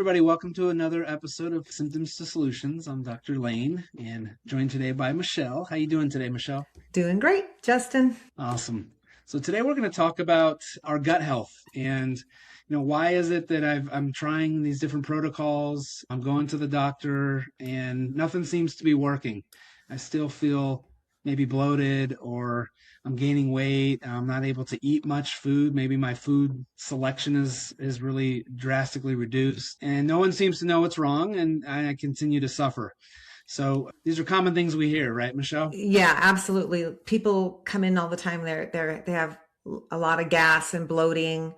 everybody. Welcome to another episode of Symptoms to Solutions. I'm Dr. Lane and joined today by Michelle. How you doing today, Michelle? Doing great, Justin. Awesome. So today we're going to talk about our gut health and why is it that I'm trying these different protocols? I'm going to the doctor and nothing seems to be working. I still feel maybe bloated or I'm gaining weight. I'm not able to eat much food. Maybe my food selection is really drastically reduced and no one seems to know what's wrong and I continue to suffer. So these are common things we hear, right, Michelle? Yeah, absolutely. People come in all the time. They have a lot of gas and bloating.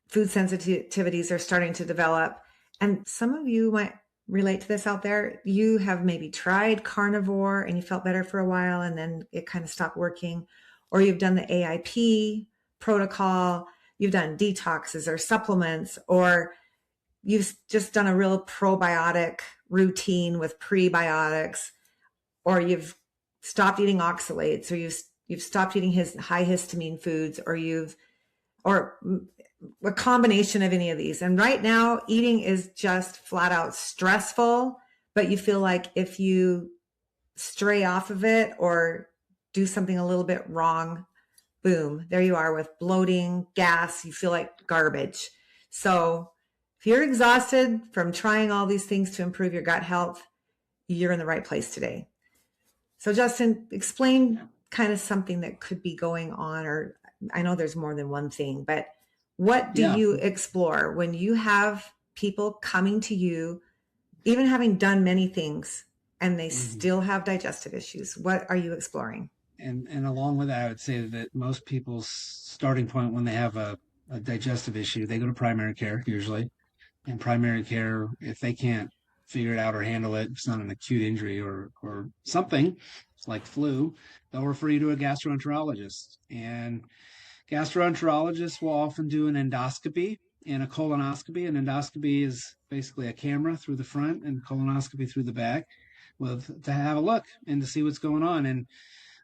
Food sensitivities are starting to develop. And some of you might relate to this out there. You have maybe tried carnivore and you felt better for a while and then it kind of stopped working. Or you've done the AIP protocol, you've done detoxes or supplements, or you've just done a real probiotic routine with prebiotics, or you've stopped eating oxalates, or you've stopped eating high histamine foods, or a combination of any of these. And right now, eating is just flat out stressful, but you feel like if you stray off of it or do something a little bit wrong, boom, there you are with bloating, gas, you feel like garbage. So if you're exhausted from trying all these things to improve your gut health, you're in the right place today. So Justin, explain kind of something that could be going on, or I know there's more than one thing, but what do you explore when you have people coming to you, even having done many things, and they still have digestive issues? What are you exploring? And along with that, I would say that most people's starting point when they have a digestive issue, they go to primary care usually. And primary care, if they can't figure it out or handle it, it's not an acute injury or something like flu, they'll refer you to a gastroenterologist. And gastroenterologists will often do an endoscopy and a colonoscopy. An endoscopy is basically a camera through the front and colonoscopy through the back to have a look and to see what's going on. And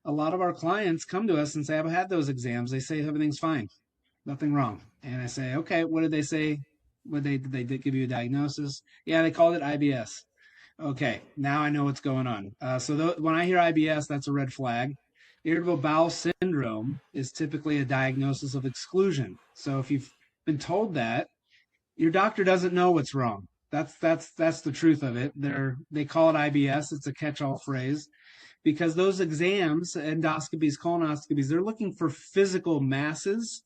a lot of our clients come to us and say, I've had those exams. They say everything's fine, nothing wrong. And I say, okay, what did they say? Did they give you a diagnosis? Yeah, they called it IBS. Okay, now I know what's going on. When I hear IBS, that's a red flag. Irritable bowel syndrome is typically a diagnosis of exclusion. So if you've been told that, your doctor doesn't know what's wrong. That's the truth of it. They call it IBS. It's a catch-all phrase because those exams, endoscopies, colonoscopies, they're looking for physical masses,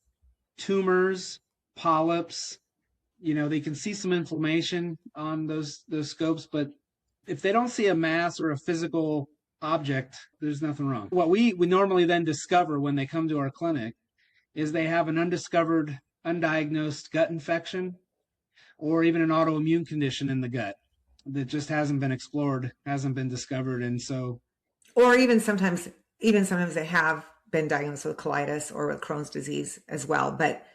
tumors, polyps. They can see some inflammation on those scopes, but if they don't see a mass or a physical object, there's nothing wrong. What we normally then discover when they come to our clinic is they have an undiscovered, undiagnosed gut infection or even an autoimmune condition in the gut that just hasn't been explored, hasn't been discovered. And so, or even sometimes they have been diagnosed with colitis or with Crohn's disease as well. But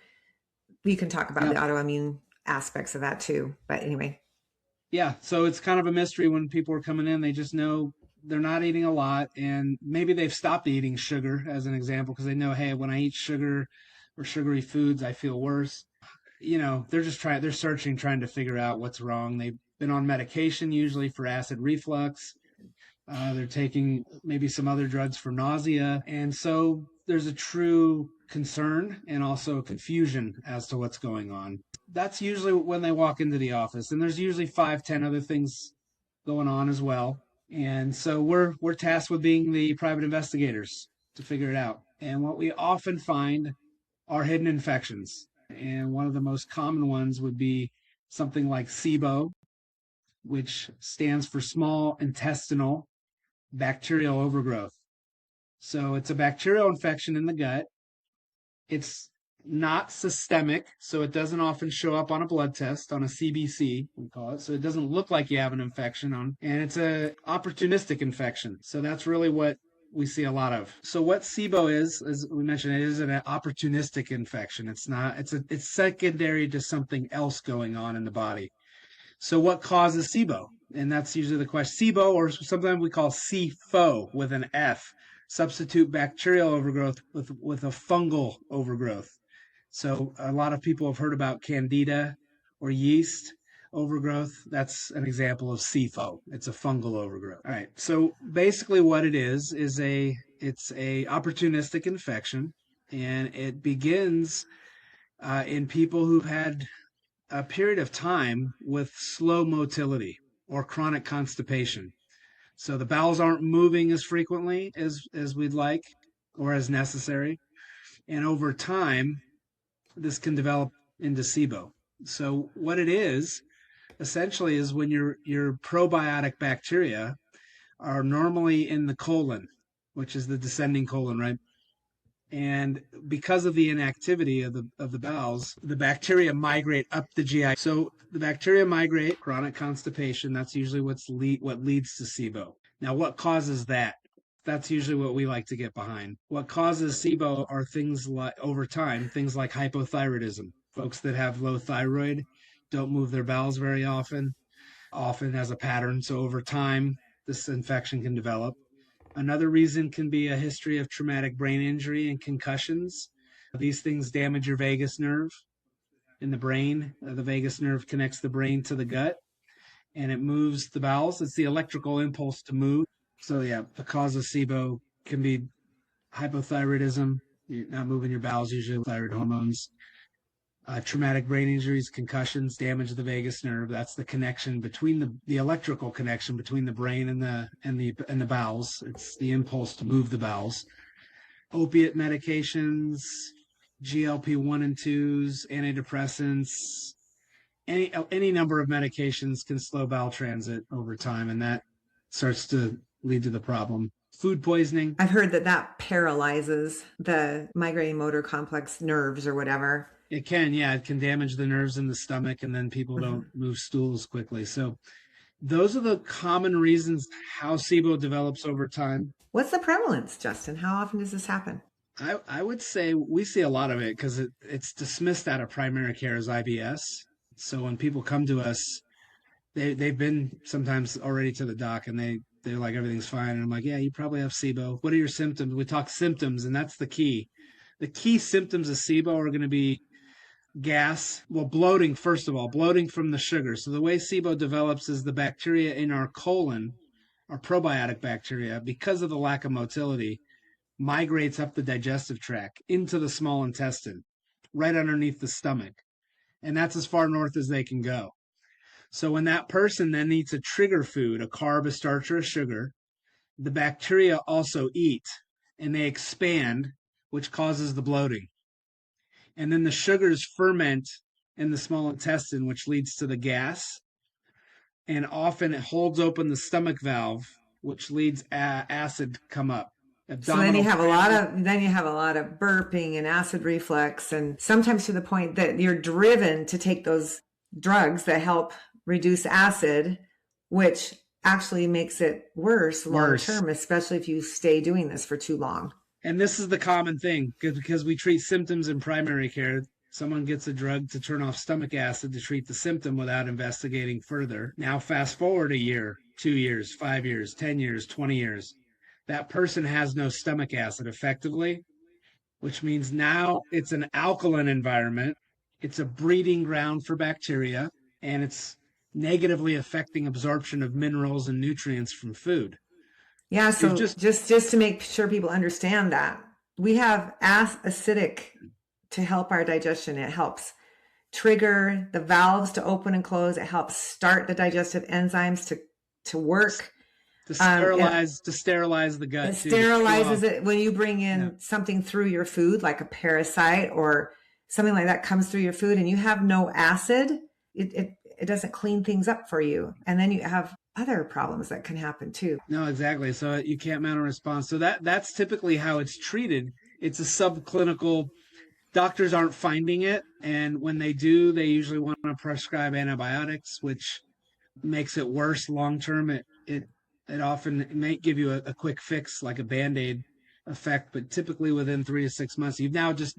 you can talk about the autoimmune aspects of that too. But anyway. Yeah. So it's kind of a mystery when people are coming in. They just know they're not eating a lot and maybe they've stopped eating sugar as an example because they know, hey, when I eat sugar or sugary foods, I feel worse. They're searching, trying to figure out what's wrong. They've been on medication usually for acid reflux. They're taking maybe some other drugs for nausea. And so there's a true concern and also confusion as to what's going on. That's usually when they walk into the office. And there's usually 5-10 other things going on as well. And so we're tasked with being the private investigators to figure it out. And what we often find are hidden infections. And one of the most common ones would be something like Sibo, which stands for small intestinal bacterial overgrowth. So it's a bacterial infection in the gut. It's not systemic, so it doesn't often show up on a blood test, on a CBC, we call it. So it doesn't look like you have an infection and it's a opportunistic infection. So that's really what we see a lot of. So what SIBO is, as we mentioned, it is an opportunistic infection. It's secondary to something else going on in the body. So what causes SIBO? And that's usually the question. SIBO, or sometimes we call CFO with an F, substitute bacterial overgrowth with a fungal overgrowth. So a lot of people have heard about candida or yeast. overgrowth, that's an example of Sibo. It's a fungal overgrowth. All right. So basically what it is it's a opportunistic infection, and it begins in people who've had a period of time with slow motility or chronic constipation. So the bowels aren't moving as frequently as we'd like or as necessary. And over time, this can develop into SIBO. So what it is essentially is when your probiotic bacteria are normally in the colon, which is the descending colon, right? And because of the inactivity of the bowels, the bacteria migrate up the GI. So the bacteria migrate, chronic constipation. That's usually what leads to SIBO. Now, what causes that? That's usually what we like to get behind. What causes SIBO are things like, over time, things like hypothyroidism. Folks that have low thyroid don't move their bowels very often as a pattern. So over time, this infection can develop. Another reason can be a history of traumatic brain injury and concussions. These things damage your vagus nerve in the brain. The vagus nerve connects the brain to the gut, and it moves the bowels. It's the electrical impulse to move. So yeah, the cause of SIBO can be hypothyroidism. You're not moving your bowels, usually thyroid hormones. Traumatic brain injuries, concussions, damage of the vagus nerve. That's the connection between the electrical connection between the brain and the bowels. It's the impulse to move the bowels. Opiate medications, GLP-1 and 2s, antidepressants, any number of medications can slow bowel transit over time, and that starts to lead to the problem. Food poisoning. I've heard that paralyzes the migraine motor complex nerves or whatever. It can, yeah, it can damage the nerves in the stomach, and then people Mm-hmm. don't move stools quickly. So those are the common reasons how SIBO develops over time. What's the prevalence, Justin? How often does this happen? I would say we see a lot of it because it's dismissed out of primary care as IBS. So when people come to us, they've been sometimes already to the doc, and they're like, everything's fine. And I'm like, yeah, you probably have SIBO. What are your symptoms? We talk symptoms, and that's the key. The key symptoms of SIBO are going to be gas. Well, bloating, first of all, bloating from the sugar. So the way SIBO develops is the bacteria in our colon, our probiotic bacteria, because of the lack of motility, migrates up the digestive tract into the small intestine, right underneath the stomach. And that's as far north as they can go. So when that person then eats a trigger food, a carb, a starch, or a sugar, the bacteria also eat and they expand, which causes the bloating. And then the sugars ferment in the small intestine, which leads to the gas. And often it holds open the stomach valve, which leads acid to come up. So then you have a lot of burping and acid reflux, and sometimes to the point that you're driven to take those drugs that help reduce acid, which actually makes it worse long term, especially if you stay doing this for too long. And this is the common thing because we treat symptoms in primary care. Someone gets a drug to turn off stomach acid to treat the symptom without investigating further. Now fast forward a year, 2 years, 5 years, 10 years, 20 years. That person has no stomach acid effectively, which means now it's an alkaline environment. It's a breeding ground for bacteria, and it's negatively affecting absorption of minerals and nutrients from food. Yeah, so just to make sure people understand that, we have acidic to help our digestion. It helps trigger the valves to open and close. It helps start the digestive enzymes to work. To sterilize the gut. It sterilizes it when you bring in something through your food, like a parasite or something like that comes through your food, and you have no acid. It doesn't clean things up for you, and then you have other problems that can happen too. No, exactly. So you can't mount a response. So that's typically how it's treated. It's a subclinical. Doctors aren't finding it, and when they do, they usually want to prescribe antibiotics, which makes it worse long term. It often may give you a quick fix, like a Band-Aid effect, but typically within 3 to 6 months, you've now just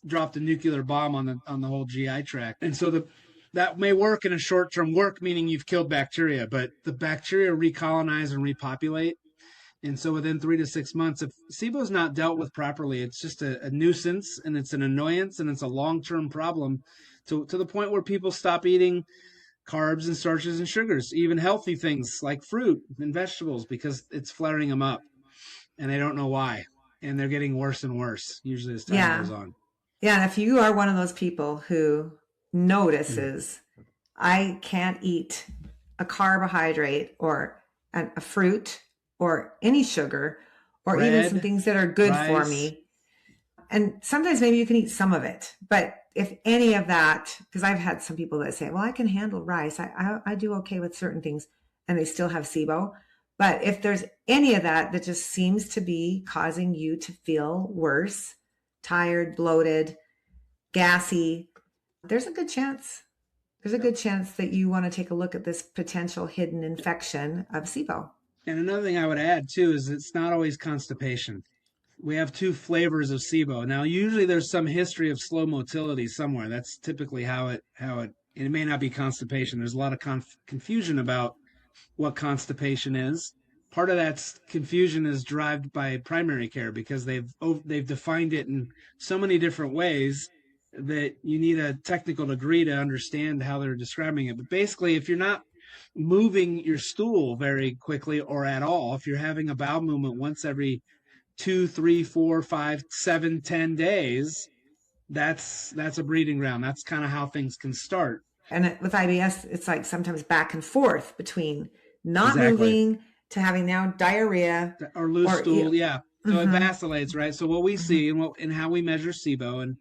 dropped a nuclear bomb on the whole GI tract. And so that may work in a short-term work, meaning you've killed bacteria, but the bacteria recolonize and repopulate. And so within 3 to 6 months, if SIBO is not dealt with properly, it's just a nuisance, and it's an annoyance, and it's a long-term problem to the point where people stop eating carbs and starches and sugars, even healthy things like fruit and vegetables, because it's flaring them up and they don't know why. And they're getting worse and worse, usually as time goes Yeah. on. Yeah. And if you are one of those people who Mm. notices, I can't eat a carbohydrate or a fruit or any sugar or even some Bread, things that are good for rice. me. And sometimes maybe you can eat some of it, but if any of that, because I've had some people that say, well, I can handle rice. I do okay with certain things and they still have SIBO. But if there's any of that that just seems to be causing you to feel worse, tired, bloated, gassy, there's a good chance. There's a Yep. good chance that you want to take a look at this potential hidden infection of SIBO. And another thing I would add too is it's not always constipation. We have two flavors of SIBO. Now, usually there's some history of slow motility somewhere. That's typically it may not be constipation. There's a lot of confusion about what constipation is. Part of that confusion is derived by primary care because they've defined it in so many different ways that you need a technical degree to understand how they're describing it. But basically, if you're not moving your stool very quickly or at all, if you're having a bowel movement once every 2, 3, 4, 5, 7, 10 days, that's a breeding ground. That's kind of how things can start. And with IBS, it's like sometimes back and forth between not Exactly. moving to having now diarrhea Or loose or, stool, yeah. So it mm-hmm, vacillates, right? So what we mm-hmm, see and how we measure SIBO and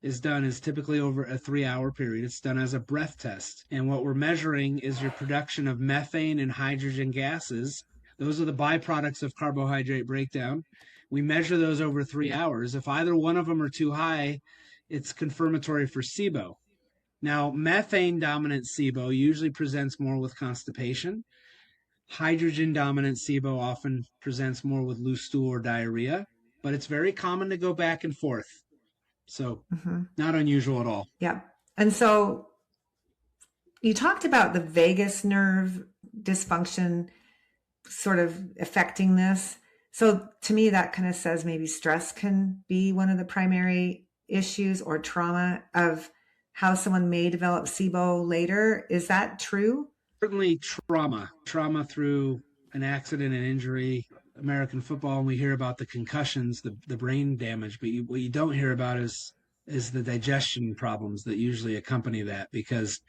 is done is typically over a 3 hour period. It's done as a breath test. And what we're measuring is your production of methane and hydrogen gases. Those are the byproducts of carbohydrate breakdown. We measure those over 3 hours. If either one of them are too high, it's confirmatory for SIBO. Now, methane dominant SIBO usually presents more with constipation. Hydrogen dominant SIBO often presents more with loose stool or diarrhea, but it's very common to go back and forth. So, mm-hmm. not unusual at all. Yeah. And so you talked about the vagus nerve dysfunction sort of affecting this. So to me, that kind of says maybe stress can be one of the primary issues or trauma of how someone may develop SIBO later. Is that true? Certainly, trauma through an accident and injury, American football, and we hear about the concussions, the brain damage, but what you don't hear about is the digestion problems that usually accompany that because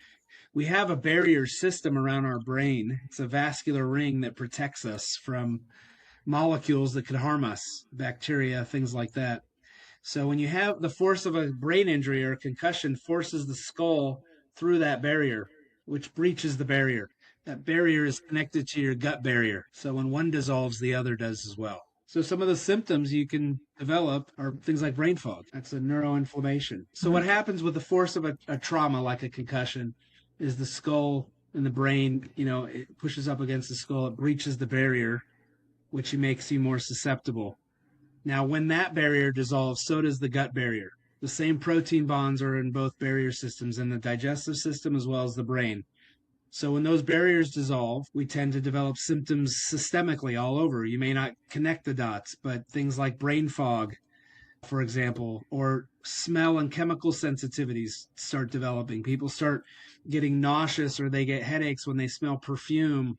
we have a barrier system around our brain. It's a vascular ring that protects us from molecules that could harm us, bacteria, things like that. So when you have the force of a brain injury or a concussion forces the skull through that barrier, which breaches the barrier. That barrier is connected to your gut barrier. So when one dissolves, the other does as well. So some of the symptoms you can develop are things like brain fog. That's a neuroinflammation. So Mm-hmm. what happens with the force of a trauma like a concussion is the skull and the brain, it pushes up against the skull, it breaches the barrier, which makes you more susceptible. Now, when that barrier dissolves, so does the gut barrier. The same protein bonds are in both barrier systems, in the digestive system as well as the brain. So when those barriers dissolve, we tend to develop symptoms systemically all over. You may not connect the dots, but things like brain fog, for example, or smell and chemical sensitivities start developing. People start getting nauseous or they get headaches when they smell perfume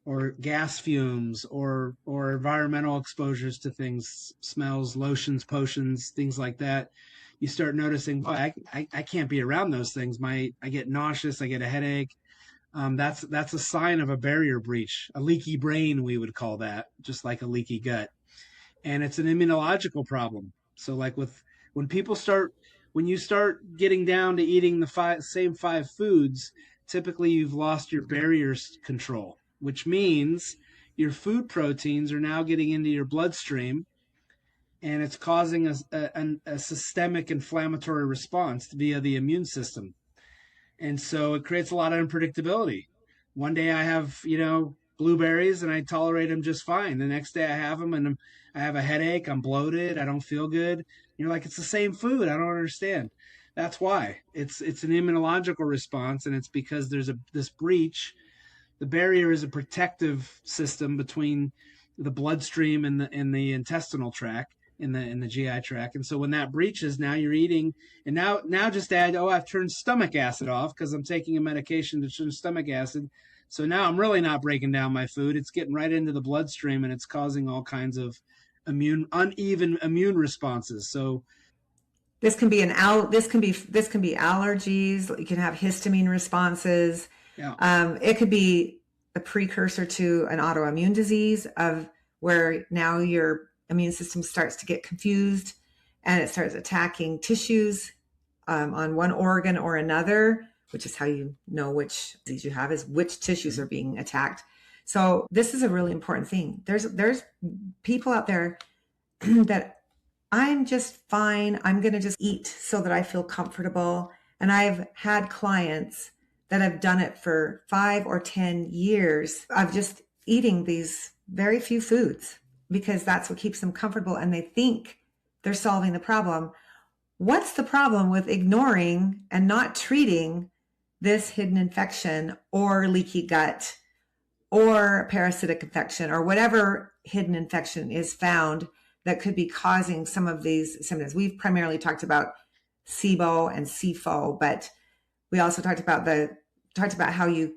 or gas fumes or environmental exposures to things, smells, lotions, potions, things like that. You start noticing, oh, I can't be around those things. I get nauseous, I get a headache. That's a sign of a barrier breach, a leaky brain, we would call that, just like a leaky gut. And it's an immunological problem. So like when people start when you start getting down to eating the same five foods, typically you've lost your barriers control, which means your food proteins are now getting into your bloodstream and it's causing a systemic inflammatory response via the immune system. And so it creates a lot of unpredictability. One day I have, blueberries and I tolerate them just fine. The next day I have them and I have a headache, I'm bloated, I don't feel good. You're like, it's the same food. I don't understand. That's why. It's an immunological response, and it's because there's this breach. The barrier is a protective system between the bloodstream and the intestinal tract, in the GI tract. And so when that breaches, now you're eating, and now just add, oh, I've turned stomach acid off because I'm taking a medication to turn stomach acid. So now I'm really not breaking down my food. It's getting right into the bloodstream and it's causing all kinds of uneven immune responses. So this can be this can be allergies. You can have histamine responses. yeah. It could be a precursor to an autoimmune disease of where now your immune system starts to get confused and it starts attacking tissues on one organ or another, which is how you know which disease you have, is which tissues are being attacked. So this is a really important thing. There's people out there that I'm just fine. I'm going to just eat so that I feel comfortable. And I've had clients that have done it for 5 or 10 years of just eating these very few foods because that's what keeps them comfortable. And they think they're solving the problem. What's the problem with ignoring and not treating this hidden infection or leaky gut or parasitic infection or whatever hidden infection is found that could be causing some of these symptoms? We've primarily talked about Sibo and Sifo, but we also talked about how you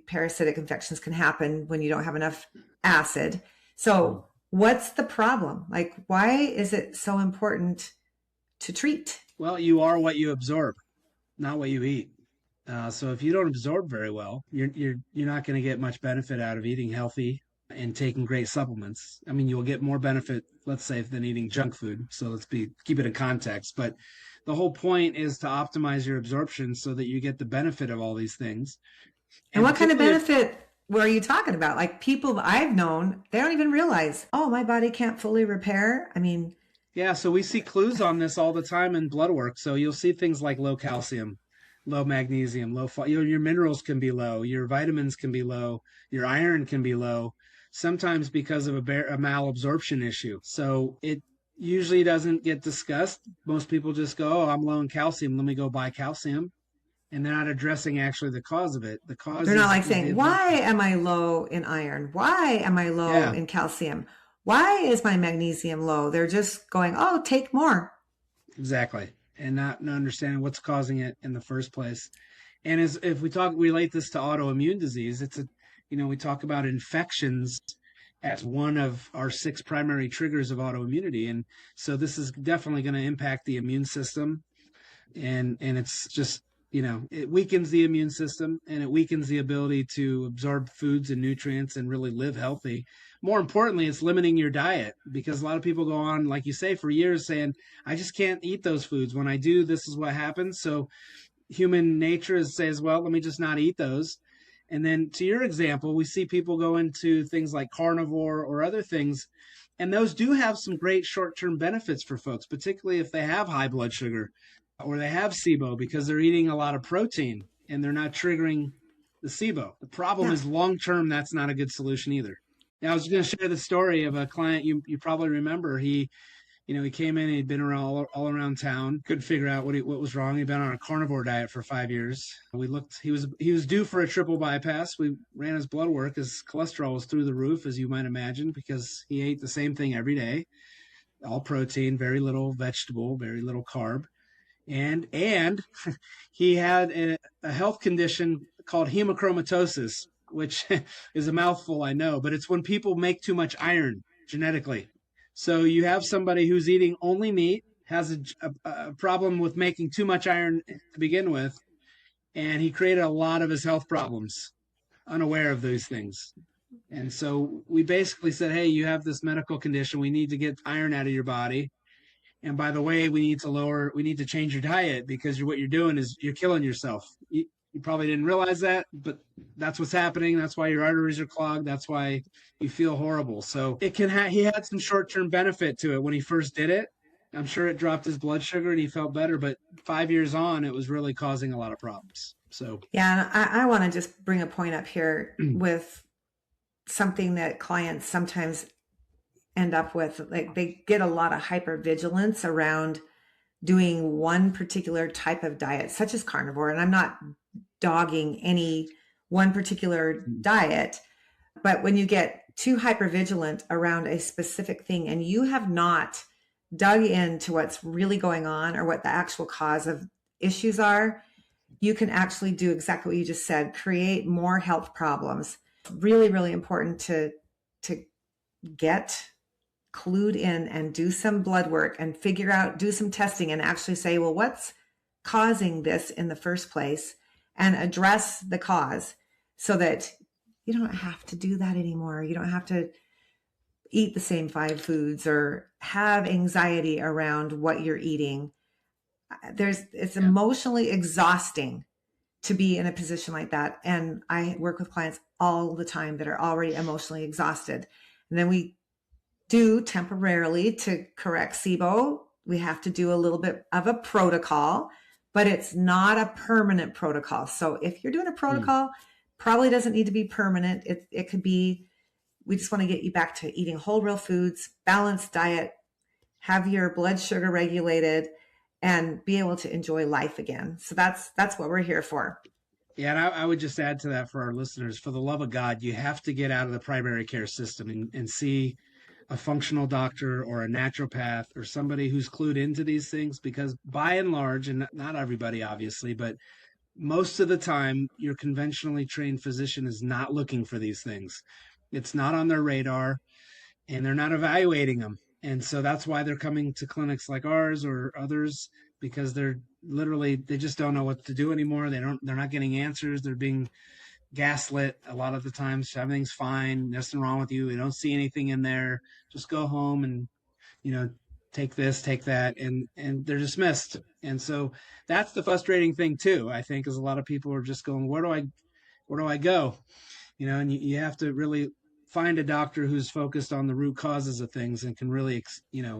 parasitic infections can happen when you don't have enough acid. So what's the problem? Like, why is it so important to treat? Well, you are what you absorb, not what you eat. So if you don't absorb very well, you're not going to get much benefit out of eating healthy and taking great supplements. I mean, you'll get more benefit, let's say, than eating junk food. So keep it in context. But the whole point is to optimize your absorption so that you get the benefit of all these things. And what kind of benefit were you talking about? Like people I've known, they don't even realize, oh, my body can't fully repair. I mean, yeah, so we see clues on this all the time in blood work. So you'll see things like low calcium, low magnesium, your minerals can be low, your vitamins can be low, your iron can be low, sometimes because of a malabsorption issue. So it usually doesn't get discussed. Most people just go, oh, I'm low in calcium, let me go buy calcium. And they're not addressing actually the cause of it. The cause they're not like saying, why am I low in iron? Why am I low in calcium? Why is my magnesium low? They're just going, oh, take more. Exactly. And not understanding what's causing it in the first place. And if we relate this to autoimmune disease, we talk about infections as one of our 6 primary triggers of autoimmunity. And so this is definitely going to impact the immune system. And it's just, it weakens the immune system and it weakens the ability to absorb foods and nutrients and really live healthy. More importantly, it's limiting your diet because a lot of people go on, like you say, for years saying, I just can't eat those foods. When I do, this is what happens. So human nature says, well, let me just not eat those. And then to your example, we see people go into things like carnivore or other things, and those do have some great short-term benefits for folks, particularly if they have high blood sugar or they have Sibo because they're eating a lot of protein and they're not triggering the Sibo. The problem is long-term, that's not a good solution either. Now, I was going to share the story of a client you probably remember. He came in, he'd been around all around town, couldn't figure out what was wrong. He'd been on a carnivore diet for 5 years. We looked, he was due for a triple bypass. We ran his blood work. His cholesterol was through the roof, as you might imagine, because he ate the same thing every day, all protein, very little vegetable, very little carb. And he had a health condition called hemochromatosis, which is a mouthful, I know, but it's when people make too much iron genetically. So you have somebody who's eating only meat, has a problem with making too much iron to begin with, and he created a lot of his health problems, unaware of those things. And so we basically said, hey, you have this medical condition. We need to get iron out of your body. And by the way, we need to change your diet because what you're doing is you're killing yourself. You probably didn't realize that, but that's what's happening. That's why your arteries are clogged. That's why you feel horrible. So he had some short-term benefit to it when he first did it. I'm sure it dropped his blood sugar and he felt better, but 5 years on, it was really causing a lot of problems. So yeah, and I want to just bring a point up here with something that clients sometimes end up with. Like they get a lot of hypervigilance around doing one particular type of diet, such as carnivore. And I'm not dogging any one particular diet, but when you get too hypervigilant around a specific thing and you have not dug into what's really going on or what the actual cause of issues are, you can actually do exactly what you just said, create more health problems. Really, really important to get clued in and do some blood work and figure out, do some testing and actually say, well, what's causing this in the first place, and address the cause so that you don't have to do that anymore. You don't have to eat the same 5 foods or have anxiety around what you're eating. It's Yeah. emotionally exhausting to be in a position like that. And I work with clients all the time that are already emotionally exhausted. And then we do temporarily to correct Sibo. We have to do a little bit of a protocol, but it's not a permanent protocol. So if you're doing a Mm. protocol, probably doesn't need to be permanent. It could be, we just want to get you back to eating whole real foods, balanced diet, have your blood sugar regulated, and be able to enjoy life again. So that's what we're here for. Yeah, and I would just add to that for our listeners, for the love of God, you have to get out of the primary care system and see a functional doctor or a naturopath or somebody who's clued into these things, because by and large, and not everybody obviously, but most of the time, your conventionally trained physician is not looking for these things. It's not on their radar, and they're not evaluating them. And so that's why they're coming to clinics like ours or others, because they're literally, they just don't know what to do anymore. They're not getting answers. They're being gaslit a lot of the times. Everything's fine. Nothing wrong with you. We don't see anything in there. Just go home and, you know, take this, take that, and they're dismissed. And so that's the frustrating thing too, I think, is a lot of people are just going, where do I go? And you have to really find a doctor who's focused on the root causes of things and can really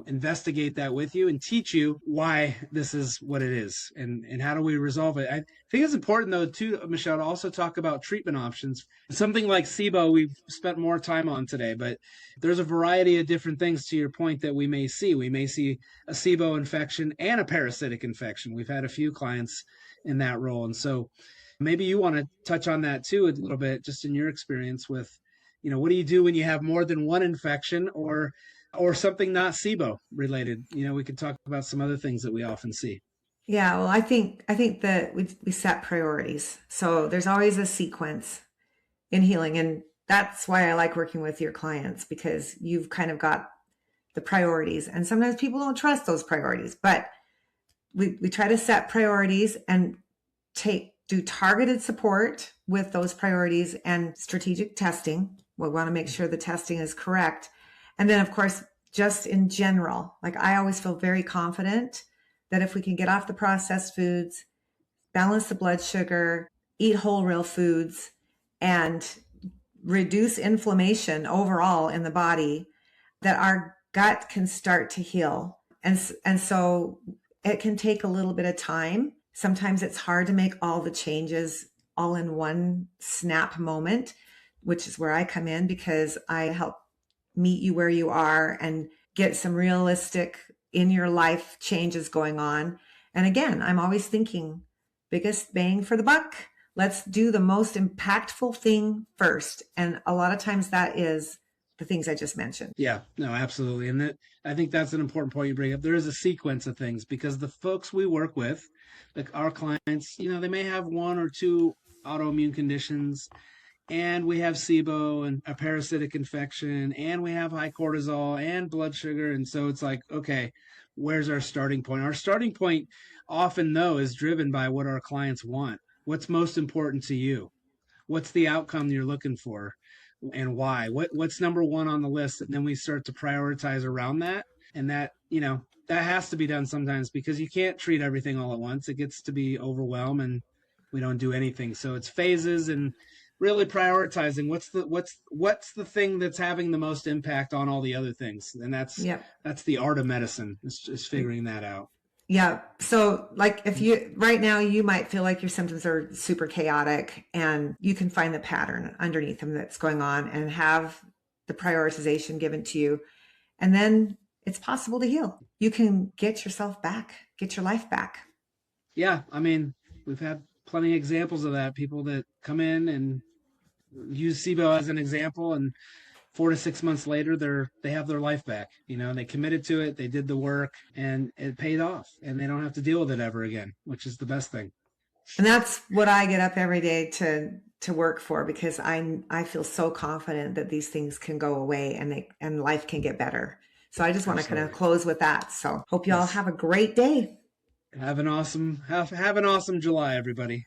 investigate that with you and teach you why this is what it is, and how do we resolve it. I think it's important though too, Michelle, to also talk about treatment options. Something like SIBO we've spent more time on today, but there's a variety of different things, to your point, that we may see a SIBO infection and a parasitic infection. We've had a few clients in that role, and so maybe you want to touch on that too a little bit, just in your experience with, what do you do when you have more than one infection, or something not SIBO related? We could talk about some other things that we often see. Yeah, well, I think that we set priorities. So there's always a sequence in healing, and that's why I like working with your clients, because you've kind of got the priorities. And sometimes people don't trust those priorities, but we try to set priorities and do targeted support with those priorities and strategic testing. We want to make sure the testing is correct. And then, of course, just in general, like I always feel very confident that if we can get off the processed foods, balance the blood sugar, eat whole real foods, and reduce inflammation overall in the body, that our gut can start to heal. And so it can take a little bit of time. Sometimes it's hard to make all the changes all in one snap moment, which is where I come in, because I help meet you where you are and get some realistic in your life changes going on. And again, I'm always thinking biggest bang for the buck. Let's do the most impactful thing first. And a lot of times that is the things I just mentioned. Yeah, no, absolutely. And I think that's an important point you bring up. There is a sequence of things, because the folks we work with, like our clients, they may have one or two autoimmune conditions, and we have SIBO and a parasitic infection, and we have high cortisol and blood sugar. And so it's like, okay, where's our starting point? Our starting point often, though, is driven by what our clients want. What's most important to you? What's the outcome you're looking for, and why? What's number one on the list? And then we start to prioritize around that. And that has to be done sometimes, because you can't treat everything all at once. It gets to be overwhelmed, and we don't do anything. So it's phases, and really prioritizing what's the thing that's having the most impact on all the other things. And Yep. that's the art of medicine, is figuring that out. Yeah. So, like, if you right now, you might feel like your symptoms are super chaotic, and you can find the pattern underneath them that's going on and have the prioritization given to you. And then it's possible to heal. You can get yourself back, get your life back. Yeah. I mean, we've had plenty of examples of that. People that come in and use SIBO as an example, and 4 to 6 months later, they have their life back. They committed to it, they did the work, and it paid off, and they don't have to deal with it ever again, which is the best thing. And that's what I get up every day to work for, because I feel so confident that these things can go away and life can get better. So I just want to kind of Absolutely. close with that. So hope you all Yes. have a great day. Have an awesome July, everybody.